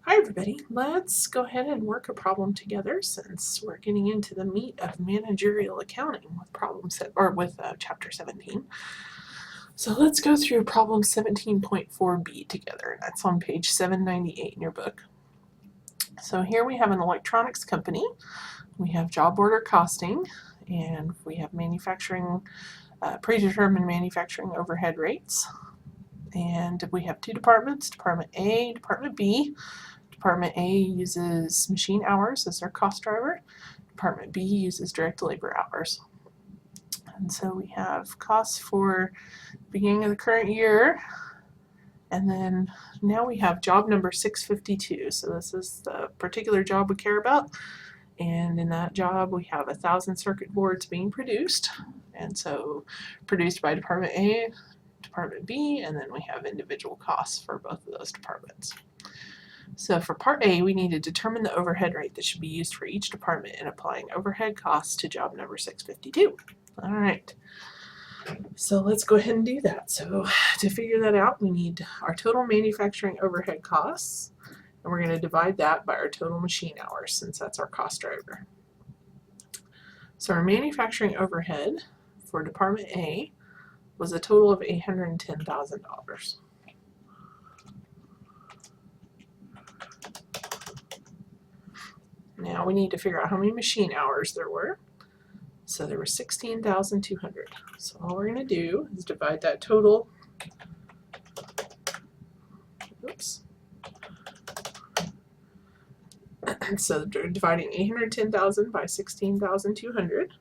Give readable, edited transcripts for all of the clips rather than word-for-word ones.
Hi everybody, let's go ahead and work a problem together since we're getting into the meat of managerial accounting with chapter 17. So let's go through problem 17.4b together. That's on page 798 in your book. So here we have an electronics company, we have job order costing, and we have predetermined manufacturing overhead rates. And we have two departments, Department A, Department B. Department A uses machine hours as their cost driver. Department B uses direct labor hours. And so we have costs for beginning of the current year. And then now we have job number 652. So this is the particular job we care about. And in that job, we have 1,000 circuit boards being produced. And so produced by Department A, Department B, and then we have individual costs for both of those departments. So for part A, we need to determine the overhead rate that should be used for each department in applying overhead costs to job number 652. All right, so let's go ahead and do that. So to figure that out, we need our total manufacturing overhead costs, and we're going to divide that by our total machine hours since that's our cost driver. So our manufacturing overhead for Department A was a total of $810,000. Now we need to figure out how many machine hours there were. So there were 16,200. So all we're going to do is divide that total. Oops. So dividing 810,000 by 16,200.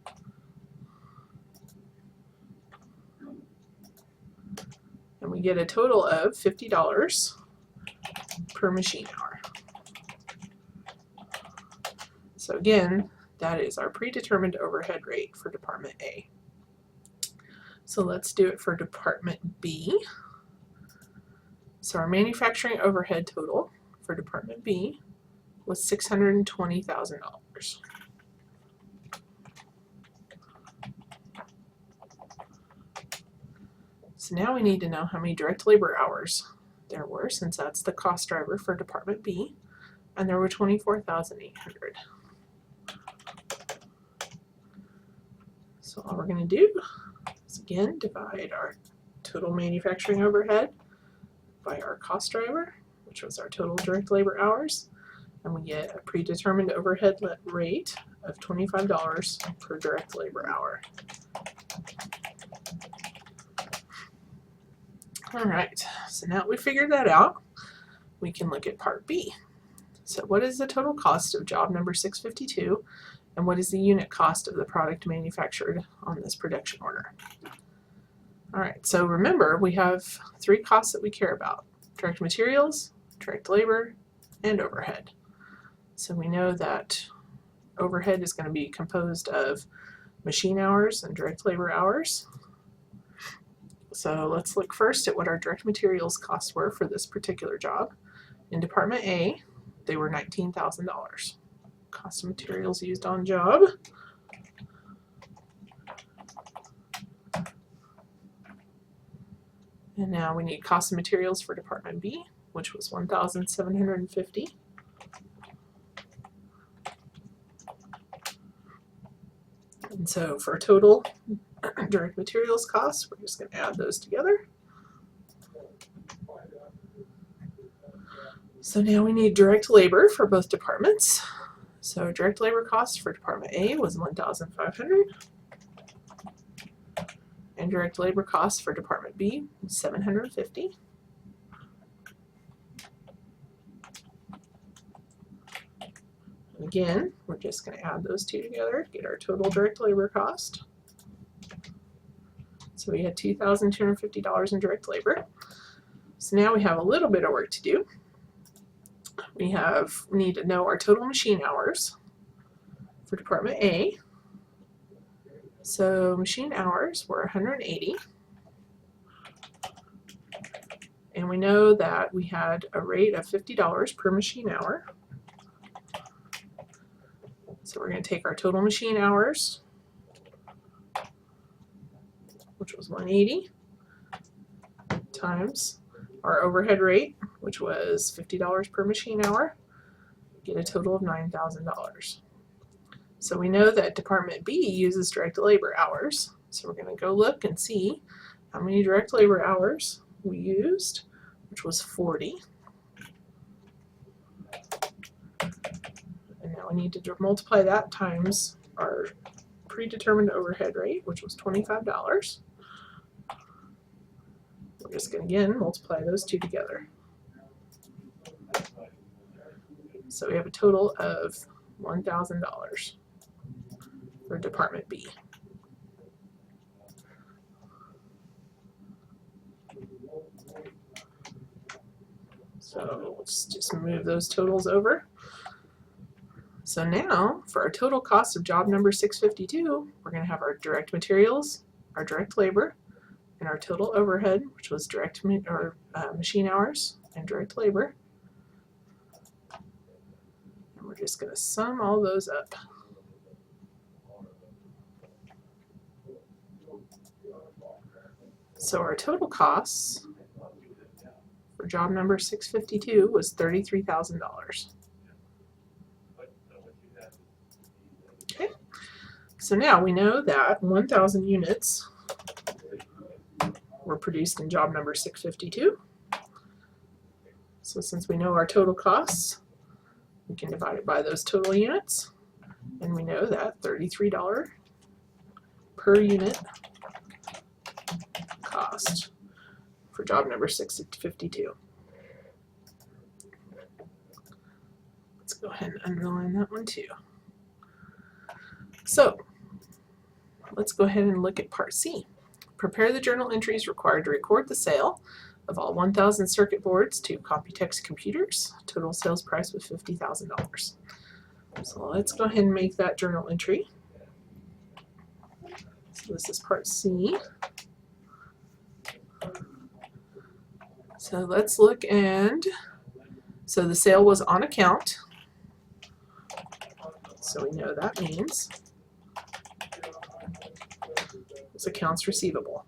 And we get a total of $50 per machine hour. So again, that is our predetermined overhead rate for Department A. So let's do it for Department B. So our manufacturing overhead total for Department B was $620,000. So now we need to know how many direct labor hours there were, since that's the cost driver for Department B, and there were 24,800. So all we're going to do is again divide our total manufacturing overhead by our cost driver, which was our total direct labor hours, and we get a predetermined overhead rate of $25 per direct labor hour. All right, so now that we figured that out, we can look at part B. So what is the total cost of job number 652, and what is the unit cost of the product manufactured on this production order? All right, so remember we have three costs that we care about: direct materials, direct labor, and overhead. So we know that overhead is going to be composed of machine hours and direct labor hours. So let's look first at what our direct materials costs were for this particular job. In Department A, they were $19,000. Cost of materials used on job. And now we need cost of materials for Department B, which was $1,750. And so for total direct materials costs, we're just going to add those together. So now we need direct labor for both departments. So direct labor cost for Department A was $1,500. And direct labor costs for Department B was $750. And again, we're just going to add those two together to get our total direct labor cost. So we had $2,250 in direct labor. So now we have a little bit of work to do. We need to know our total machine hours for Department A. So machine hours were 180. And we know that we had a rate of $50 per machine hour. So we're going to take our total machine hours, which was 180, times our overhead rate, which was $50 per machine hour, get a total of $9,000. So we know that Department B uses direct labor hours. So we're going to go look and see how many direct labor hours we used, which was 40. And now we need to multiply that times our predetermined overhead rate, which was $25. We're just going to, again, multiply those two together. So we have a total of $1,000 for Department B. So let's just move those totals over. So now for our total cost of job number 652, we're going to have our direct materials, our direct labor, and our total overhead, which was machine hours and direct labor. And we're just going to sum all those up. So our total costs for job number 652 was $33,000. Okay, so now we know that 1,000 units were produced in job number 652. So since we know our total costs, we can divide it by those total units, and we know that $33 per unit cost for job number 652. Let's go ahead and underline that one too. So let's go ahead and look at Part C. Prepare the journal entries required to record the sale of all 1,000 circuit boards to Computex computers. Total sales price was $50,000. So let's go ahead and make that journal entry. So this is Part C. So let's look, and so the sale was on account. So we know that means it's accounts receivable.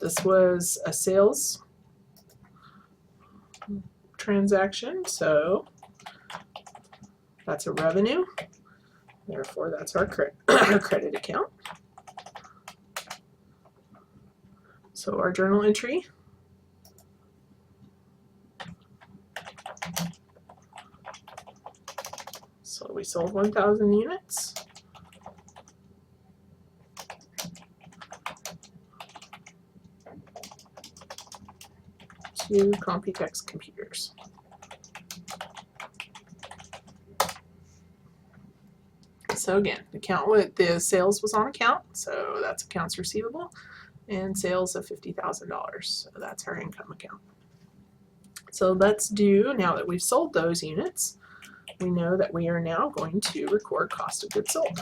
This was a sales transaction, so that's a revenue. Therefore, that's our credit account. So our journal entry so we sold 1,000 units. To Computex computers. So again, the sales was on account, so that's accounts receivable, and sales of $50,000, so that's our income account. So let's do, now that we've sold those units, we know that we are now going to record cost of goods sold.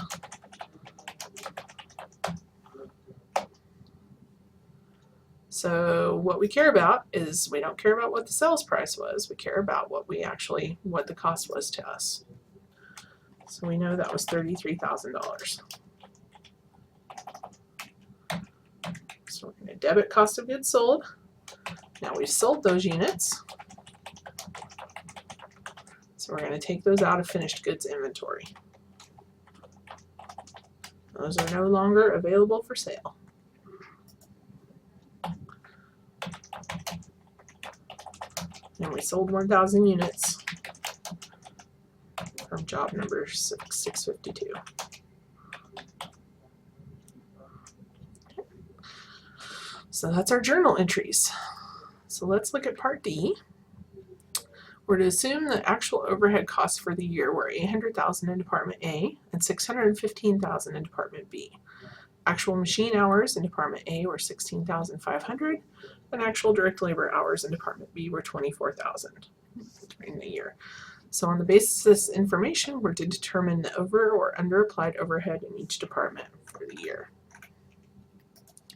So what we care about is, we don't care about what the sales price was, we care about what the cost was to us. So we know that was $33,000. So we're going to debit cost of goods sold. Now we've sold those units, so we're going to take those out of finished goods inventory. Those are no longer available for sale. And we sold 1,000 units from job number 652. So that's our journal entries. So let's look at Part D. We're to assume the actual overhead costs for the year were $800,000 in Department A and $615,000 in Department B. Actual machine hours in Department A were 16,500, and actual direct labor hours in Department B were 24,000 during the year. So on the basis of this information, we're to determine the over or under applied overhead in each department for the year.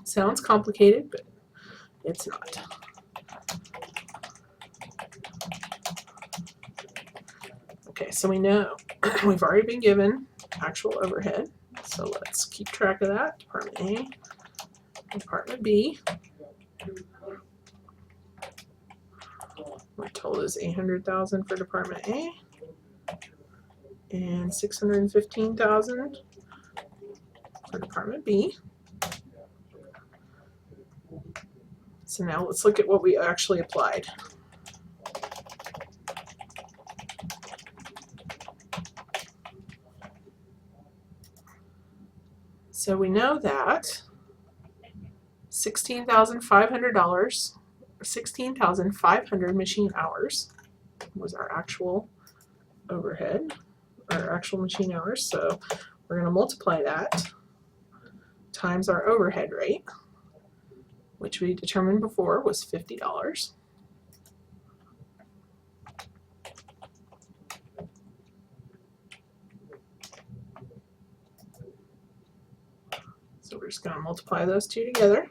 Sounds complicated, but it's not. Okay, so we know we've already been given actual overhead. So So let's keep track of that. Department A, Department B. We're told is $800,000 for Department A and $615,000 for Department B. So now let's look at what we actually applied. So we know that $16,500, 16,500 machine hours was our actual overhead, our actual machine hours. So we're going to multiply that times our overhead rate, which we determined before was $50. So we're just going to multiply those two together.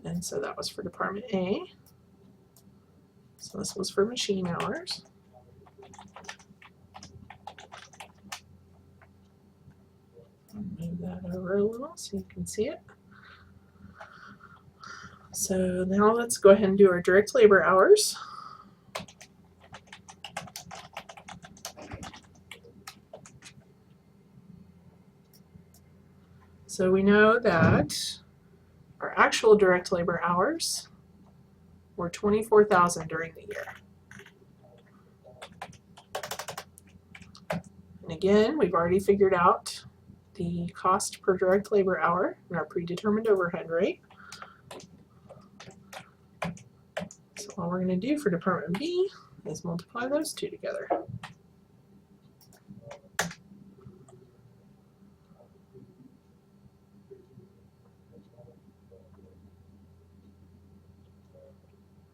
And so that was for Department A. So this was for machine hours. I'll move that over a little so you can see it. So now let's go ahead and do our direct labor hours. So we know that our actual direct labor hours were 24,000 during the year. And again, we've already figured out the cost per direct labor hour and our predetermined overhead rate. So all we're going to do for Department B is multiply those two together.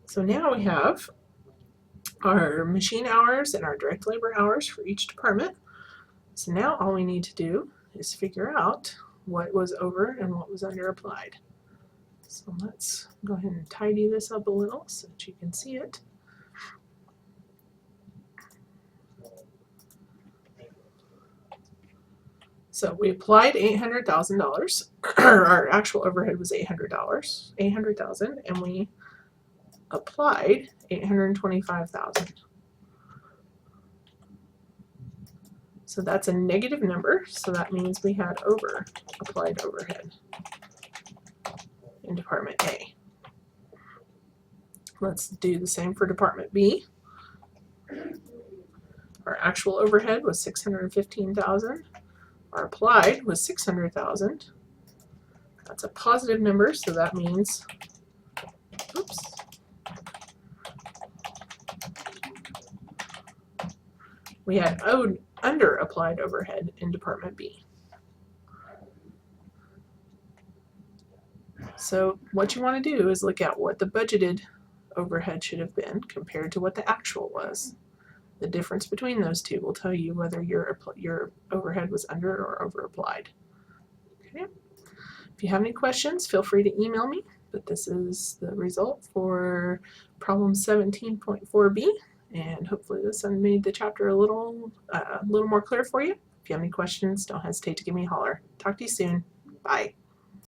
So now we have our machine hours and our direct labor hours for each department. So now all we need to do is figure out what was over and what was under applied. So let's go ahead and tidy this up a little so that you can see it. So we applied $800,000. Our actual overhead was $800,000, and we applied $825,000. So that's a negative number, so that means we had applied overhead in Department A. Let's do the same for Department B. Our actual overhead was $615,000. Our applied was $600,000. That's a positive number, so that means, oops, we had under applied overhead in Department B. So what you want to do is look at what the budgeted overhead should have been compared to what the actual was. The difference between those two will tell you whether your overhead was under or over applied. Okay. If you have any questions, feel free to email me, but this is the result for problem 17.4b, and hopefully this made the chapter a little more clear for you. If you have any questions, don't hesitate to give me a holler. Talk to you soon. Bye.